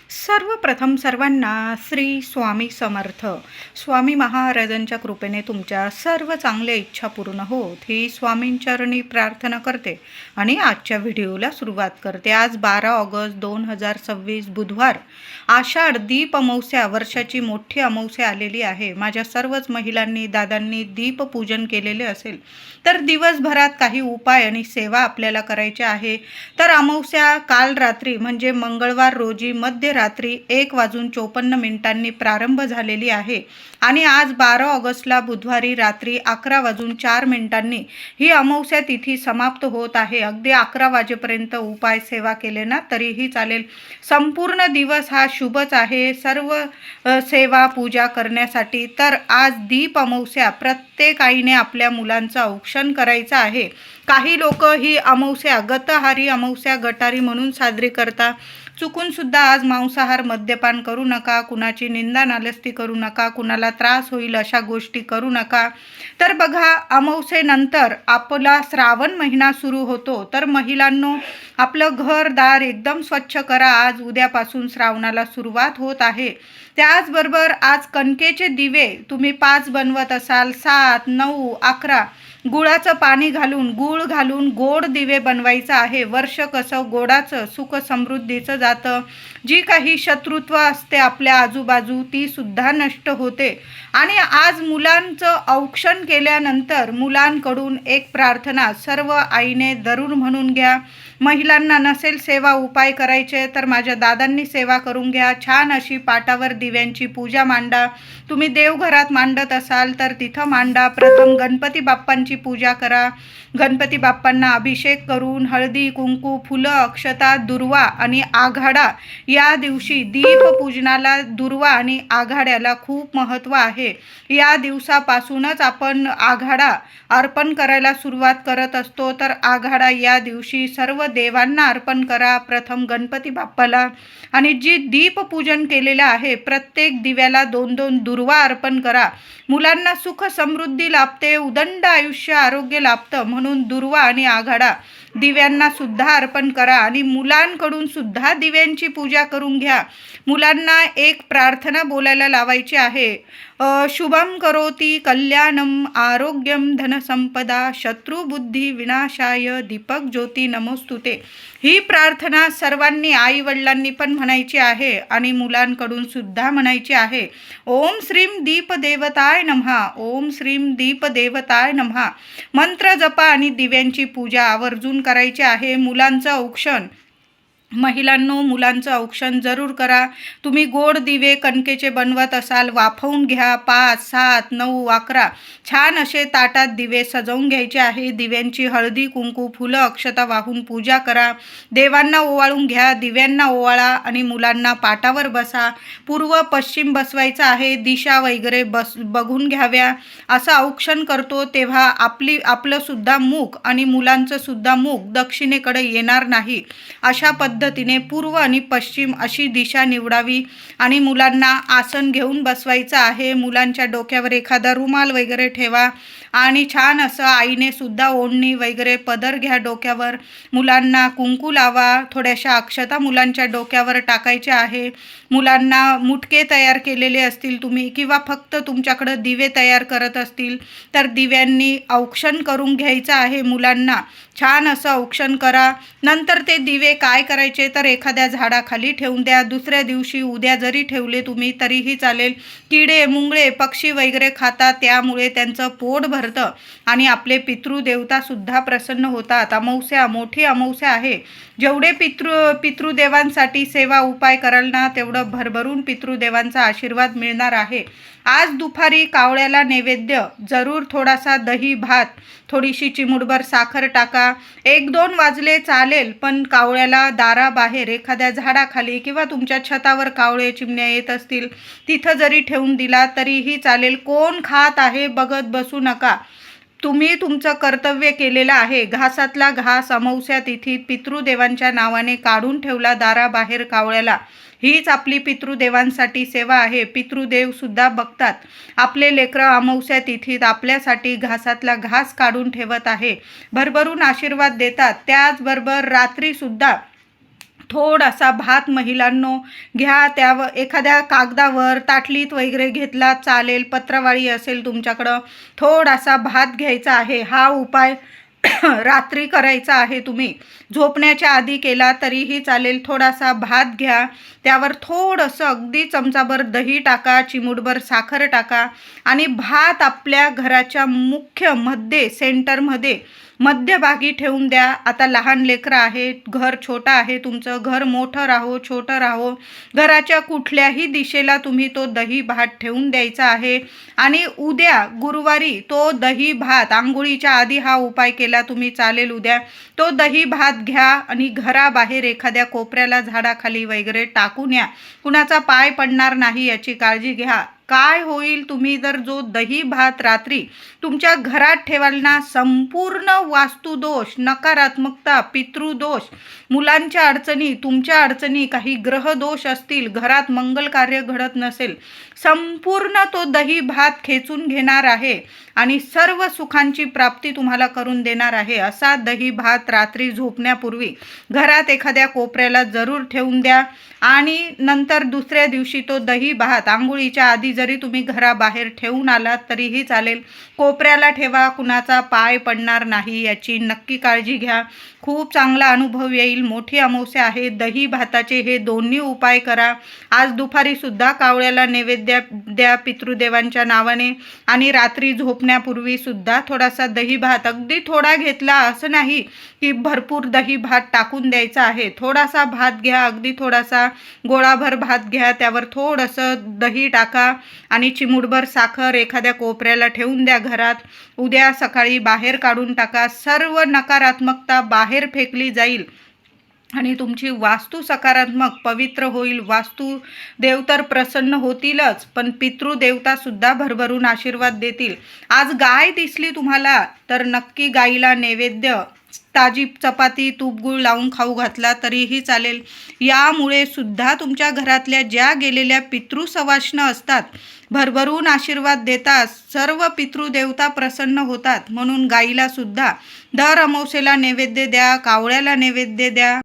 सर्वप्रथम सर्वांना श्री स्वामी समर्थ. स्वामी महाराजांच्या कृपेने तुमच्या सर्व चांगल्या इच्छा पूर्ण होत ही स्वामींचरणी प्रार्थना करते आणि आजच्या व्हिडिओला सुरुवात करते. आज 12 ऑगस्ट 2026 बुधवार, आषाढ दीप अमावस्या, वर्षाची मोठी अमावस्या आलेली आहे. माझ्या सर्वच महिलांनी दादांनी दीपपूजन केलेले असेल तर दिवसभरात काही उपाय आणि सेवा आपल्याला करायची आहे. तर अमावस्या काल रात्री म्हणजे मंगळवार रोजी मध्यरात्री 1:54 प्रारंभ झालेली आहे आणि आज 12 ऑगस्टला बुधवारी रात्री 11:04 ही अमावस्या तिथी समाप्त होत आहे. अगदी 11 वाजेपर्यंत उपाय सेवा केले ना तरीही चालेल. संपूर्ण दिवस हा शुभच आहे सर्व सेवा पूजा करण्यासाठी. तर आज दीप अमावस्या, प्रत्येक आईने आपल्या मुलांचं औक्षण करायचं आहे. काही लोक ही अमावस्या गतहारी अमावस्या गटारी म्हणून साजरी करता. चुकून सुद्धा आज मांसाहार मद्यपान करू नका, कुणाची निंदा नालस्ती करू नका, कुणाला त्रास होईल अशा गोष्टी करू नका. तर बघा, अमावस्येनंतर आपला श्रावण महिना सुरू होतो. तर महिलांनो, आपलं घरदार एकदम स्वच्छ करा. आज उद्यापासून श्रावणाला सुरुवात होत आहे. त्याचबरोबर आज कणकेचे दिवे तुम्ही 5 बनवत असाल, 7, 9, 11 गुळाचं पाणी घालून, गूळ घालून गोड दिवे बनवायचं आहे. वर्ष कसं गोडाचं, सुख समृद्धीचं जातं. जी काही शत्रुत्व असते आपल्या आजूबाजू ती सुद्धा नष्ट होते. आणि आज मुलांचं औक्षण केल्यानंतर मुलांकडून एक प्रार्थना सर्व आईने जरूर म्हणून घ्या. महिलांना नसेल सेवा उपाय करायचे तर माझ्या दादांनी सेवा करून घ्या. छान अशी पाटावर दिव्यांची पूजा मांडा. तुम्ही देवघरात मांडत असाल तर तिथं मांडा. प्रथम गणपती बाप्पांची पूजा करा. गणपती बाप्पांना अभिषेक करून हळदी कुंकू, फुलं, अक्षता, दुर्वा आणि आघाडा, या दिवशी दीपपूजनाला दुर्वा आणि आघाड्याला खूप महत्त्व आहे. या दिवसापासूनच आपण आघाडा अर्पण करायला सुरुवात करत असतो. तर आघाडा या दिवशी सर्व देवांना अर्पण करा. प्रथम गणपती बाप्पाला, आणि जी दीपपूजन केलेलं आहे प्रत्येक दिव्याला 2-2 दुर्वा अर्पण करा. मुलांना सुख समृद्धी लाभते, उदंड आयुष्य आरोग्य लाभतं, म्हणून दुर्वा आणि आघाडा दिव्यांना सुद्धा अर्पण करा. आणि मुलांकडून सुद्धा दिव्यांची पूजा करून घ्या. मुलांना एक प्रार्थना बोलायला लावायची आहे. शुभम करोती कल्याणम आरोग्यम धनसंपदा शत्रुबुद्धी विनाशाय दीपक ज्योती नमोस्तुते. ही प्रार्थना सर्वांनी आई वडिलांनी पण म्हणायची आहे आणि मुलांकडून सुद्धा म्हणायची आहे. ओम श्रीम दीपदेवताय नमः, ओम श्रीम दीपदेवताय नमः. मंत्र जपा आणि दिव्यांची पूजा आवर्जून करायची आहे. मुलांचं औक्षण, महिलांनो, मुलांचं औक्षण जरूर करा. तुम्ही गोड दिवे कणकेचे बनवत असाल, वाफवून घ्या. 5, 7, 9, 11 छान असे ताटात दिवे सजवून घ्यायचे आहे. दिव्यांची हळदी कुंकू, फुलं, अक्षता वाहून पूजा करा. देवांना ओवाळून घ्या, दिव्यांना ओवाळा आणि मुलांना पाटावर बसा. पूर्व पश्चिम बसवायचं आहे. दिशा वगैरे बघून घ्याव्या. असं औक्षण करतो तेव्हा आपलं सुद्धा मुख आणि मुलांचं सुद्धा मुख दक्षिणेकडे येणार नाही. अशा पद्धतीने पूर्व आणि पश्चिम अशी दिशा निवडावी आणि मुलांना आसन घेऊन बसवायचं आहे. मुलांच्या डोक्यावर एखादा रुमाल वगैरे ठेवा आणि छान असं आईने सुद्धा ओढणी वगैरे पदर घ्या डोक्यावर. मुलांना कुंकू लावा. थोड्याशा अक्षता मुलांच्या डोक्यावर टाकायच्या आहे. मुलांना मुटके तयार केलेले असतील तुम्ही किंवा फक्त तुमच्याकडं दिवे तयार करत असतील तर दिव्यांनी औक्षण करून घ्यायचं आहे. मुलांना छान असं औक्षण करा. नंतर ते दिवे काय करायचे तर एखाद्या झाडाखाली ठेवून द्या. दुसऱ्या दिवशी उद्या जरी ठेवले तुम्ही तरीही चालेल. किडे मुंगळे पक्षी वगैरे खातात, त्यामुळे त्यांचं पोट भरतं आणि आपले पितृदेवता सुद्धा प्रसन्न होतात. अमावस्या मोठी अमावस्या आहे. जेवढे पितृदेवांसाठी सेवा उपाय कराल ना तेवढं भरभरून पितृदेवांचा आशीर्वाद मिळणार आहे. आज दुपारी कावळ्याला नैवेद्य जरूर थोडासा दही भात, थोडीशी चिमूटभर साखर टाका. 1-2 वाजले चालेल, पण कावळ्याला दाराबाहेर एखाद्या झाडाखाली किंवा तुमच्या छतावर कावळे चिमण्या येत असतील तिथं जरी ठेवून दिला तरीही चालेल. कोण खात आहे बघत बसू नका. तुम्ही तुमचं कर्तव्य केलेलं आहे. घासातला घास अमावस्या तिथीत पितृदेवांच्या नावाने काढून ठेवला दाराबाहेर कावळ्याला. हीच आपली पितृदेवांसाठी सेवा आहे. पितृदेव सुद्धा बघतात. आपले लेकरं अमावस्या तिथीत आपल्यासाठी घासातला घास काढून ठेवत आहे, भरभरून आशीर्वाद देतात. त्याचबरोबर रात्री सुद्धा थोडासा भात महिलांनो घ्या, त्यावर एखाद्या कागदावर ताटलीत वगैरे घेतला चालेल, पत्रवाळी असेल तुमच्याकडं, थोडासा भात घ्यायचा आहे. हा उपाय रात्री करायचा आहे. तुम्ही झोपण्याच्या आधी केला तरीही चालेल. थोडासा भात घ्या, त्यावर थोडंसं अगदी चमचाभर दही टाका, चिमूटभर साखर टाका आणि भात आपल्या घराच्या मुख्य सेंटरमध्ये मध्यभागी ठेवून द्या. आता लहान लेकरं आहेत, घर छोटं आहे तुमचं, घर मोठं राहो छोटं राहो, घराच्या कुठल्याही दिशेला तुम्ही तो दही भात ठेवून द्यायचा आहे. आणि उद्या गुरुवारी तो दही भात, आंघोळीच्या आधी हा उपाय केला तुम्ही चालेल. उद्या तो दही भात घ्या आणि घराबाहेर एखाद्या कोपऱ्याला, झाडाखाली वगैरे टाकून या. कुणाचा पाय पडणार नाही याची काळजी घ्या. काय होईल, तुम्ही जर जो दही भात रात्री तुमच्या घरात ठेवाल ना, संपूर्ण वास्तुदोष, नकारात्मकता, पितृदोष, मुलांच्या अडचणी, तुमच्या अडचणी, काही ग्रहदोष असतील, घरात मंगल कार्य घडत नसेल, संपूर्ण तो दही भात खेचून घेणार आहे आणि सर्व सुखांची प्राप्ती तुम्हाला करून देणार आहे. असा दही भात रात्री झोपण्यापूर्वी घरात एखाद्या कोपऱ्याला जरूर ठेवून द्या. आणि नंतर दुसऱ्या दिवशी तो दही भात आंघोळीच्या आधी जरी तुम्ही घराबाहेर ठेवून आलात तरीही चालेल. कोपऱ्याला ठेवा, कुणाचा पाय पडणार नाही याची नक्की काळजी घ्या. खूप चांगला अनुभव येईल. मोठी अमावस्या आहे, दही भाताचे हे दोन्ही उपाय करा. आज दुपारी सुद्धा कावळ्याला नैवेद्य द्या पितृदेवांच्या नावाने आणि रात्री झोपण्यापूर्वी सुद्धा थोडासा दही भात, अगदी थोडा घेतला असं नाही की भरपूर दही भात टाकून द्यायचा आहे. थोडासा भात घ्या, अगदी थोडासा गोळाभर भात घ्या, त्यावर थोडंसं दही टाका आणि चिमूटभर साखर एखाद्या कोपऱ्याला ठेवून द्या घरात. उद्या सकाळी बाहेर काढून टाका. सर्व नकारात्मकता बाहेर फेकली जाईल आणि तुमची वास्तू सकारात्मक पवित्र होईल. वास्तू देव तर प्रसन्न होतीलच, पण पितृदेवता सुद्धा भरभरून आशीर्वाद देतील. आज गाय दिसली तुम्हाला तर नक्की गाईला नैवेद्य, ताजी चपाती, तूप गूळ लावून खाऊ घातला तरीही चालेल. यामुळे सुद्धा तुमच्या घरातल्या ज्या गेलेल्या पितृसवाष्ण असतात भरभरून आशीर्वाद देतात. सर्व पितृदेवता प्रसन्न होतात. म्हणून गाईला सुद्धा दर अमावस्येला नैवेद्य द्या, कावळ्याला नैवेद्य द्या.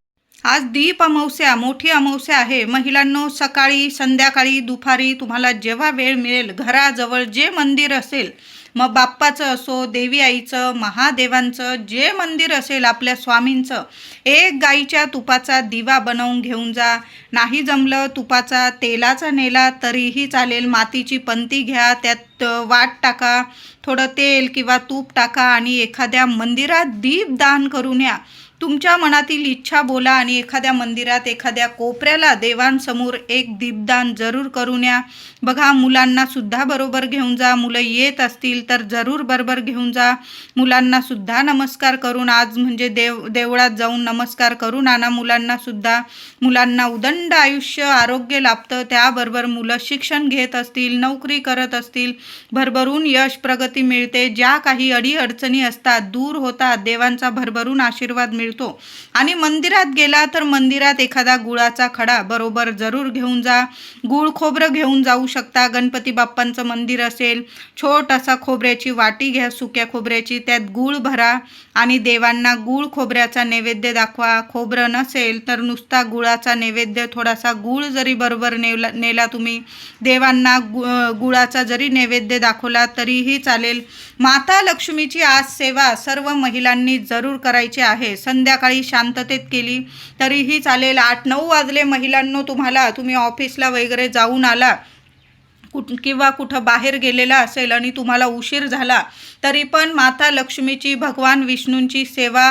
आज दीप अमावस्या, मोठी अमावस्या आहे. महिलांनो, सकाळी, संध्याकाळी, दुपारी तुम्हाला जेव्हा वेळ मिळेल, घराजवळ जे मंदिर असेल, मग बाप्पाचं असो, देवी आईचं, महादेवांचं, जे मंदिर असेल, आपल्या स्वामींचं, एक गाईच्या तुपाचा दिवा बनवून घेऊन जा. नाही जमलं तुपाचा, तेलाचा नेला तरीही चालेल. मातीची पंती घ्या, त्यात वाट टाका, थोडं तेल किंवा तूप टाका आणि एखाद्या मंदिरात दीप दान करून या. तुमच्या मनातील इच्छा बोला आणि एखाद्या मंदिरात, एखाद्या कोपऱ्याला देवांसमोर एक दीपदान जरूर करून या. बघा, मुलांना सुद्धा बरोबर घेऊन जा. मुलं येत असतील तर जरूर बरोबर घेऊन जा. मुलांना सुद्धा नमस्कार करून, आज म्हणजे देवळात जाऊन नमस्कार करून आणा मुलांना सुद्धा. मुलांना उदंड आयुष्य, आरोग्य लाभतं. त्याबरोबर मुलं शिक्षण घेत असतील, नोकरी करत असतील, भरभरून यश, प्रगती मिळते. ज्या काही अडीअडचणी असतात दूर होतात. देवांचा भरभरून आशीर्वाद मिळतो. आणि मंदिरात गेला तर मंदिरात एखादा गुळाचा खडा बरोबर जरूर घेऊन जा. गुळ खोबरं घेऊन जाऊ शकता. गणपती बाप्पांचं मंदिर असेल, छोटासा खोबऱ्याची वाटी घ्या, सुक्या खोबऱ्याची, त्यात गूळ भरा आणि देवांना गूळ खोबऱ्याचा नैवेद्य दाखवा. खोबरं नसेल तर नुसता गुळाचा नैवेद्य, थोडासा गूळ जरी बरोबर नेला तुम्ही, देवांना गुळाचा जरी नैवेद्य दाखवला तरीही चालेल. माता लक्ष्मीची आज सेवा सर्व महिलांनी जरूर करायची आहे. संध्याकाळी शांततेत केली तरीही चालेल. 8-9 वाजले महिलांनो तुम्हाला, तुम्ही ऑफिसला वगैरे जाऊन आला किंवा कुठं बाहेर गेलेला असेल आणि तुम्हाला उशीर झाला तरी पण माता लक्ष्मीची, भगवान विष्णूंची सेवा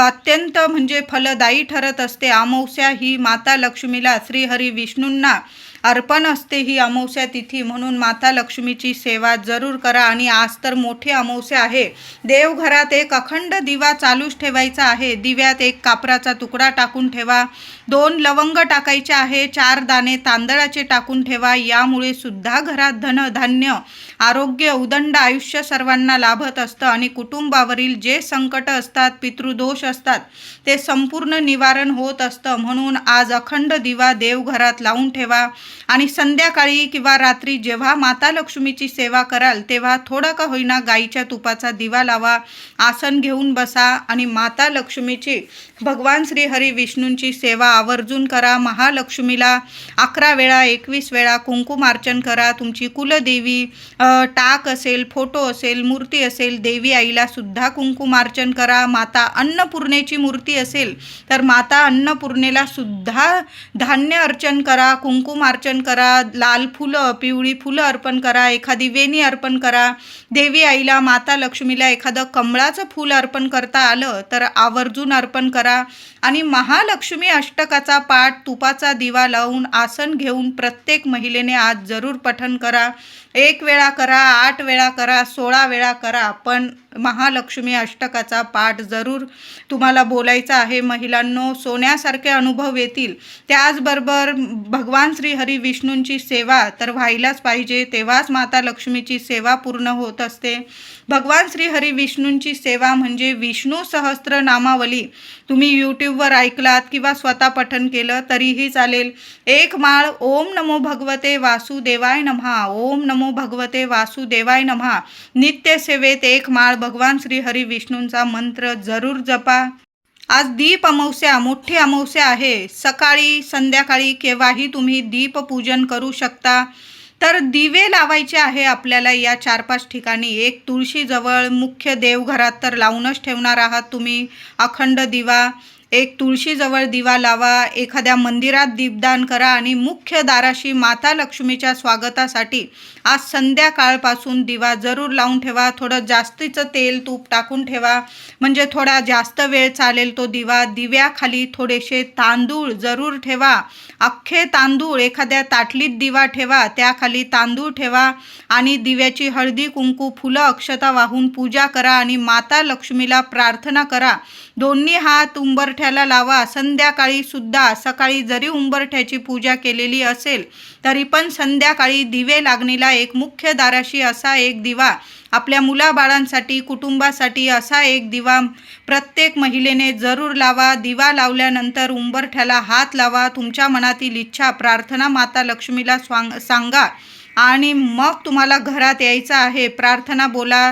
अत्यंत म्हणजे फलदायी ठरत असते. अमावस्या ही माता लक्ष्मीला, श्रीहरी विष्णूंना अर्पण असते ही अमावस्या तिथी. म्हणून माता लक्ष्मीची सेवा जरूर करा. आणि आज तर मोठी अमावस्या आहे. देवघरात एक अखंड दिवा चालूच ठेवायचा आहे. दिव्यात एक कापराचा तुकडा टाकून ठेवा, 2 लवंग टाकायचे आहे, 4 दाणे तांदळाचे टाकून ठेवा. यामुळे सुद्धा घरात धन, धान्य, आरोग्य, उदंड आयुष्य सर्वांना लाभत असतं आणि कुटुंबावरील जे संकट असतात, पितृदोष असतात, ते संपूर्ण निवारण होत असतं. म्हणून आज अखंड दिवा देवघरात लावून ठेवा. आणि संध्याकाळी किंवा रात्री जेव्हा माता लक्ष्मीची सेवा कराल तेव्हा थोडा का होईना गाईच्या तुपाचा दिवा लावा, आसन घेऊन बसा आणि माता लक्ष्मीची, भगवान श्री हरी विष्णूंची सेवा आवर्जून करा. महालक्ष्मीला 11 वेळा 21 वेळा कुंकुमार्चन करा. तुमची कुलदेवी टाक असेल, फोटो असेल, मूर्ती असेल, देवी आईला सुद्धा कुंकुमार्चन करा. माता अन्नपूर्णेची मूर्ती असेल तर माता अन्नपूर्णेला सुद्धा धान्य अर्चन करा, कुंकुमार्चन करा, लाल फुलं, पिवळी फुलं अर्पण करा, एखादी वेणी अर्पण करा. देवी आईला, माता लक्ष्मीला एखादं कमळाचं फूल अर्पण करता आलं तर आवर्जून अर्पण करा. आणि महालक्ष्मी अष्टकाचा पाठ तुपाचा दिवा लावून आसन घेऊन प्रत्येक महिलेने आज जरूर पठण करा. 1 वेळा करा, 8 वेळा करा, 16 वेळा करा, पण महालक्ष्मी अष्टकाचा पाठ जरूर तुम्हाला बोलायचा आहे. महिलांनो, सोन्यासारखे अनुभव येतील. त्याचबरोबर भगवान श्री हरी विष्णूंची सेवा तर व्हायलाच पाहिजे, तेव्हाच माता लक्ष्मीची सेवा पूर्ण होत असते. भगवान श्री हरी विष्णूंची सेवा म्हणजे विष्णू सहस्त्र नामावली तुम्ही यूट्यूबवर ऐकलात किंवा स्वतः पठण केलं तरीही चालेल. 1 माळ ओम नमो भगवते वासुदेवाय नमः, ओम नमो भगवते वासुदेवाय नमः. नित्य सेवेत 1 माळ भगवान श्री हरी विष्णूंचा मंत्र जरूर जपा. आज दीप अमावस्या, मोठी अमावस्या आहे. सकाळी संध्याकाळी केव्हाही तुम्ही दीपपूजन करू शकता. तर दिवे लावायचे आहे आपल्याला या 4-5 ठिकाणी. एक तुळशीजवळ, मुख्य देवघरात तर लावूनच ठेवणार आहात तुम्ही अखंड दिवा. एक तुळशीजवळ दिवा लावा, एखाद्या मंदिरात दीपदान करा आणि मुख्य दाराशी माता लक्ष्मीच्या स्वागतासाठी आज संध्याकाळपासून दिवा जरूर लावून ठेवा. थोडं जास्तीचं तेल तूप टाकून ठेवा म्हणजे थोडा जास्त वेळ चालेल तो दिवा. दिव्याखाली थोडेसे तांदूळ जरूर ठेवा, अख्खे तांदूळ. एखाद्या ताटलीत दिवा ठेवा, त्याखाली तांदूळ ठेवा आणि दिव्याची हळदी कुंकू फुलं अक्षता वाहून पूजा करा आणि माता लक्ष्मीला प्रार्थना करा. दोन्ही हात उंबरठ्याला लावा. संध्याकाळी सुद्धा, सकाळी जरी उंबरठ्याची पूजा केलेली असेल तरी पण संध्याकाळी दिवे लागणीला एक मुख्य दाराशी असा एक दिवा, आपल्या मुलाबाळांसाठी, कुटुंबासाठी असा एक दिवा प्रत्येक महिलेने जरूर लावा. दिवा लावल्यानंतर उंबरठ्याला हात लावा. तुमच्या मनातील इच्छा, प्रार्थना माता लक्ष्मीला सांगा आणि मग तुम्हाला घरात यायचं आहे. प्रार्थना बोला,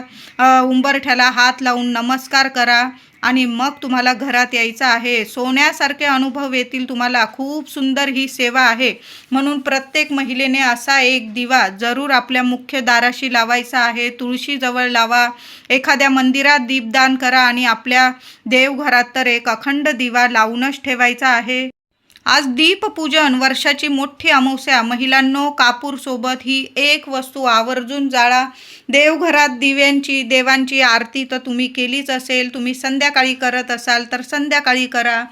उंबरठ्याला हात लावून नमस्कार करा आणि मग तुम्हाला घरात यायचं आहे. सोन्यासारखे अनुभव येतील तुम्हाला. खूप सुंदर ही सेवा आहे. म्हणून प्रत्येक महिलेने असा एक दिवा जरूर आपल्या मुख्य दाराशी लावायचा आहे. तुळशीजवळ लावा, एखाद्या मंदिरात दीपदान करा आणि आपल्या देवघरात तर एक अखंड दिवा लावूनच ठेवायचा आहे. आज दीपपूजन, वर्षाची मोठी अमावस्या. महिलांनो, कापूरसोबत ही एक वस्तू आवर्जून जाळा. देवघरात देवांची आरती तर तुम्ही केलीच असेल. तुम्ही संध्याकाळी करत असाल तर संध्याकाळी करा,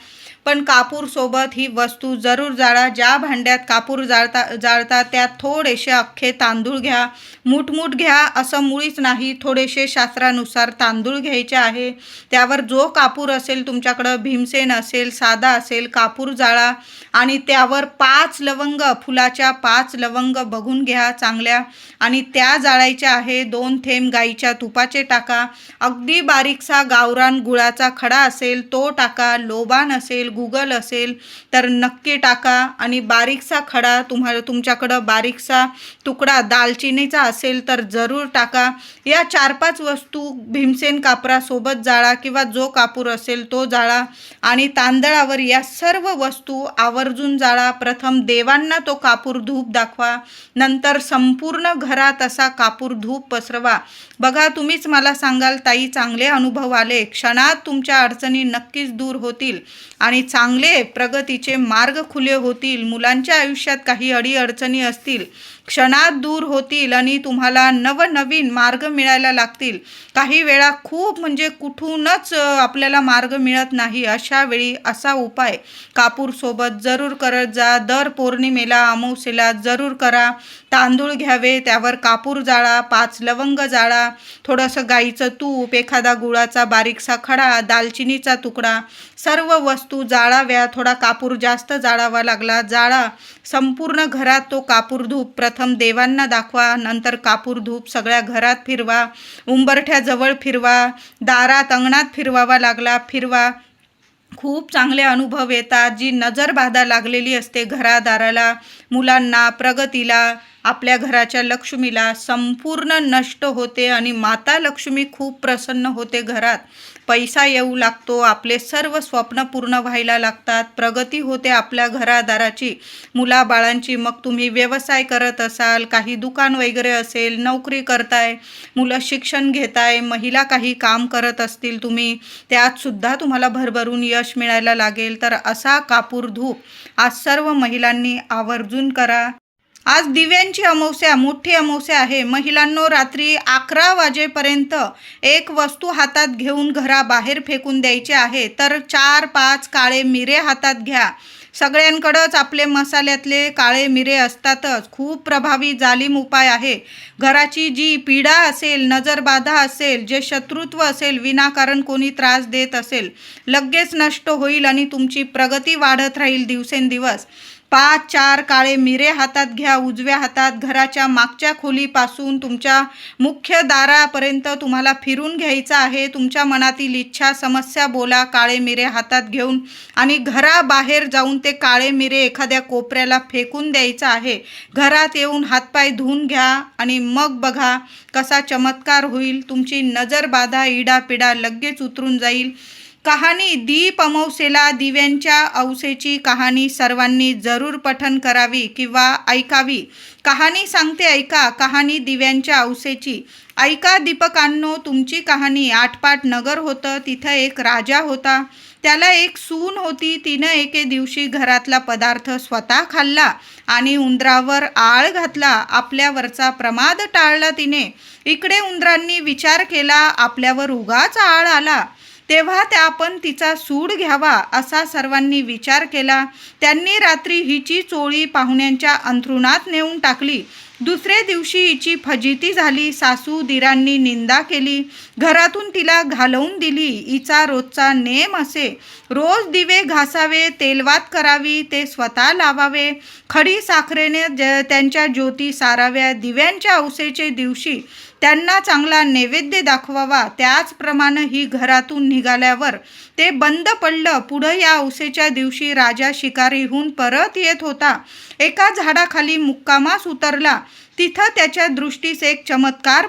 पण कापूरसोबत ही वस्तू जरूर जाळा. ज्या भांड्यात कापूर जाळता त्यात थोडेसे अख्खे तांदूळ घ्या. मूठ घ्या असं मुळीच नाही, थोडेसे शास्त्रानुसार तांदूळ घ्यायचे आहे. त्यावर जो कापूर असेल तुमच्याकडं, भीमसेन असेल, साधा असेल, कापूर जाळा आणि त्यावर 5 लवंग, फुलाच्या 5 लवंग बघून घ्या चांगल्या आणि त्या जाळायच्या आहे. 2 थेंब गाईच्या तुपाचे टाका. अगदी बारीकसा गावरान गुळाचा खडा असेल तो टाका. लोबान असेल, गुगल असेल तर नक्की टाका. आणि बारीकसा खडा, तुमच्याकडं बारीकसा तुकडा दालचिनीचा असेल तर जरूर टाका. या 4-5 वस्तू भीमसेन कापरासोबत जाळा किंवा जो कापूर असेल तो जाळा आणि तांदळावर या सर्व वस्तू आवर्जून जाळा. प्रथम देवांना तो कापूर धूप दाखवा, नंतर संपूर्ण घरात असा कापूर धूप पसरवा. बघा, तुम्हीच मला सांगाल ताई, चांगले अनुभव आले. क्षणात तुमच्या अडचणी नक्कीच दूर होतील आणि चांगले प्रगतीचे मार्ग खुले होतील. मुलांच्या आयुष्यात काही अडीअडचणी असतील, क्षणात दूर होतील आणि तुम्हाला नवनवीन मार्ग मिळायला लागतील. काही वेळा खूप म्हणजे कुठूनच आपल्याला मार्ग मिळत नाही. अशा वेळी असा उपाय कापूरसोबत जरूर करत जा. दर पौर्णिमेला, अमावस्येला जरूर करा. तांदूळ घ्यावे, त्यावर कापूर जाळा, 5 लवंग जाळा, थोडंसं गाईचं तूप, एखादा गुळाचा बारीकसा खडा, दालचिनीचा तुकडा, सर्व वस्तू जाळाव्या. थोडा कापूर जास्त जाळावा लागला, जाळा. संपूर्ण घरात तो कापूर धूप प्रथम देवांना दाखवा, नंतर कापूर धूप सगळ्या घरात फिरवा, उंबरठ्याजवळ फिरवा, दारात अंगणात फिरवावा लागला फिरवा. खूप चांगले अनुभव येतात. जी नजरबाधा लागलेली असते घरादाराला, मुलांना, प्रगतीला, आपल्या घराच्या लक्ष्मीला संपूर्ण नष्ट होते आणि माता लक्ष्मी खूप प्रसन्न होते घरात. पैसा येऊ लागतो, आपले सर्व स्वप्न पूर्ण व्हायला लागतात, प्रगती होते आपल्या घरादाराची, मुलाबाळांची. मग तुम्ही व्यवसाय करत असाल, काही दुकान वगैरे असेल, नोकरी करताय, मुलं शिक्षण घेताय, महिला काही काम करत असतील तुम्ही, त्यातसुद्धा तुम्हाला भरभरून यश मिळायला लागेल. तर असा कापूर धूप आज सर्व महिलांनी आवर्जून करा. आज दिव्यांची अमावस्या, मोठी अमावस्या आहे. महिलांनो, रात्री 11 वाजेपर्यंत एक वस्तू हातात घेऊन घराबाहेर फेकून द्यायची आहे. तर 4-5 काळे मिरे हातात घ्या. सगळ्यांकडंच आपले मसाल्यातले काळे मिरे असतातच. खूप प्रभावी जालीम उपाय आहे. घराची जी पीडा असेल, नजरबाधा असेल, जे शत्रुत्व असेल, विनाकारण कोणी त्रास देत असेल, लगेच नष्ट होईल आणि तुमची प्रगती वाढत राहील दिवसेंदिवस. 5-4 काळे मिरे हातात घ्या. उजव्या हातात घराच्या मागच्या खोलीपासून तुमच्या मुख्य दारापर्यंत तुम्हाला फिरून घ्यायचं आहे. तुमच्या मनातील इच्छा, समस्या बोला काळे मिरे हातात घेऊन, आणि घराबाहेर जाऊन ते काळे मिरे एखाद्या कोपऱ्याला फेकून द्यायचं आहे. घरात येऊन हातपाय धुवून घ्या आणि मग बघा कसा चमत्कार होईल. तुमची नजरबाधा, इडापिडा लगेच उतरून जाईल. कहाणी दीप अमावस्येला दिव्यांच्या अवसेची कहाणी सर्वांनी जरूर पठण करावी किंवा ऐकावी. कहाणी सांगते, ऐका. कहाणी दिव्यांच्या अवसेची. ऐका दीपकांनो, तुमची कहाणी. आटपाट नगर होतं. तिथं एक राजा होता. त्याला एक सून होती. तिनं एके दिवशी घरातला पदार्थ स्वतः खाल्ला आणि उंदरावर आळ घातला. आपल्यावरचा प्रमाद टाळला तिने. इकडे उंदरांनी विचार केला, आपल्यावर उगाच आळ आला, तेव्हा आपण तिचा सूड घ्यावा, असा सर्वांनी विचार केला. त्यांनी रात्री हिची चोळी पाहुण्यांच्या अंथरुणात नेऊन टाकली. दुसरे दिवशी हिची फजिती झाली. सासू दिरांनी निंदा केली. घरातून तिला घालवून दिली. हिचा रोजचा नेम असे, रोज दिवे घासावे, तेलवात करावी, ते स्वतः लावावे, खडी साखरेने त्यांच्या ज्योती साराव्या. दिव्यांच्या अवसेचे दिवशी त्यांना चांगला नैवेद्य दाखवावा. त्याचप्रमाणे ही घरातून निघाल्यावर ते बंद पडलं. पुढं या अवसेच्या दिवशी राजा शिकारीहून परत येत होता. एका झाडाखाली मुक्कामास उतरला. तिथं त्याच्या दृष्टीस एक चमत्कार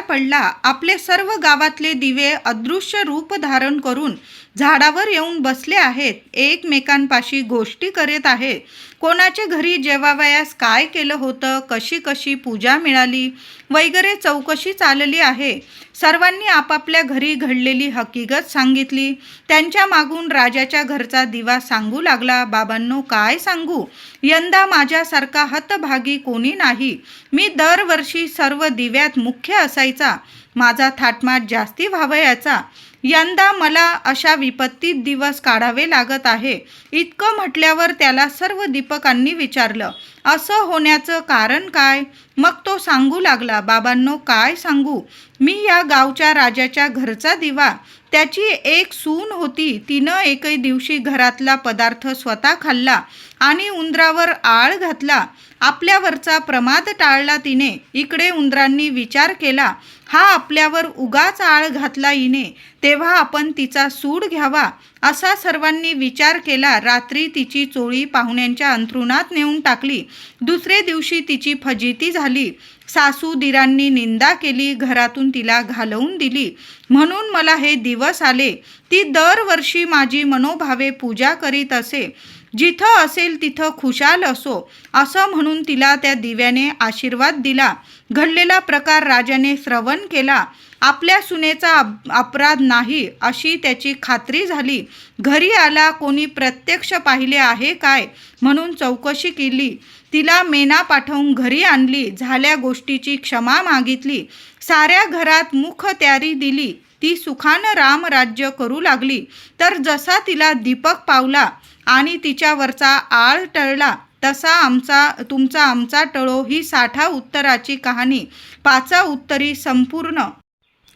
पडला. आपले सर्व गावातले दिवे अदृश्य रूप धारण करून झाडावर येऊन बसले आहेत. एकमेकांपाशी गोष्टी करत आहेत. कोणाच्या घरी जेवावयास काय केलं होतं, कशी कशी पूजा मिळाली वगैरे चौकशी चालली आहे. सर्वांनी आपापल्या घरी घडलेली हकीकत सांगितली. त्यांच्या मागून राजाच्या घरचा दिवा सांगू लागला, बाबांनो, काय सांगू, यंदा माझ्यासारखा हतभागी कोणी नाही. मी दरवर्षी सर्व दिव्यात मुख्य असायचा. माझा थाटमाट जास्ती व्हावयाचा. यंदा मला अशा विपत्तीत दिवस काढावे लागत आहे. इतकं म्हटल्यावर त्याला सर्व दीपकांनी विचारलं, असं होण्याचं कारण काय? मग तो सांगू लागला, बाबांनो, काय सांगू, मी या गावच्या राजाच्या घरचा दिवा. त्याची एक सून होती. तिनं एकही दिवशी घरातला पदार्थ स्वतः खाल्ला आणि उंदरावर आळ घातला. आपल्यावरचा प्रमाद टाळला तिने. इकडे उंदरांनी विचार केला, हा आपल्यावर उगाच आळ घातला हिने, तेव्हा आपण तिचा सूड घ्यावा, असा सर्वांनी विचार केला. रात्री तिची चोळी पाहुण्यांच्या अंथरुणात नेऊन टाकली. दुसरे दिवशी तिची फजिती झाली. सासू दिरांनी निंदा केली. घरातून तिला घालवून दिली. म्हणून मला हे दिवस आले. ती दरवर्षी माझी मनोभावे पूजा करीत असे. जिथं असेल तिथं खुशाल असो, असं म्हणून तिला त्या दिव्याने आशीर्वाद दिला. घडलेला प्रकार राजाने श्रवण केला. आपल्या सुनेचा अपराध नाही अशी त्याची खात्री झाली. घरी आला. कोणी प्रत्यक्ष पाहिले आहे काय म्हणून चौकशी केली. तिला मेना पाठवून घरी आणली. झाल्या गोष्टीची क्षमा मागितली. साऱ्या घरात मुख त्यारी दिली. ती सुखानं रामराज्य करू लागली. तर जसा तिला दीपक पावला आणि तिच्यावरचा आळ टळला, तसा आमचा टळो ही 60 उत्तराची कहाणी 5 उत्तरी संपूर्ण.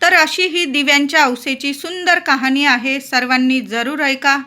तर अशी ही दिव्यांच्या अवसेची सुंदर कहाणी आहे. सर्वांनी जरूर ऐका.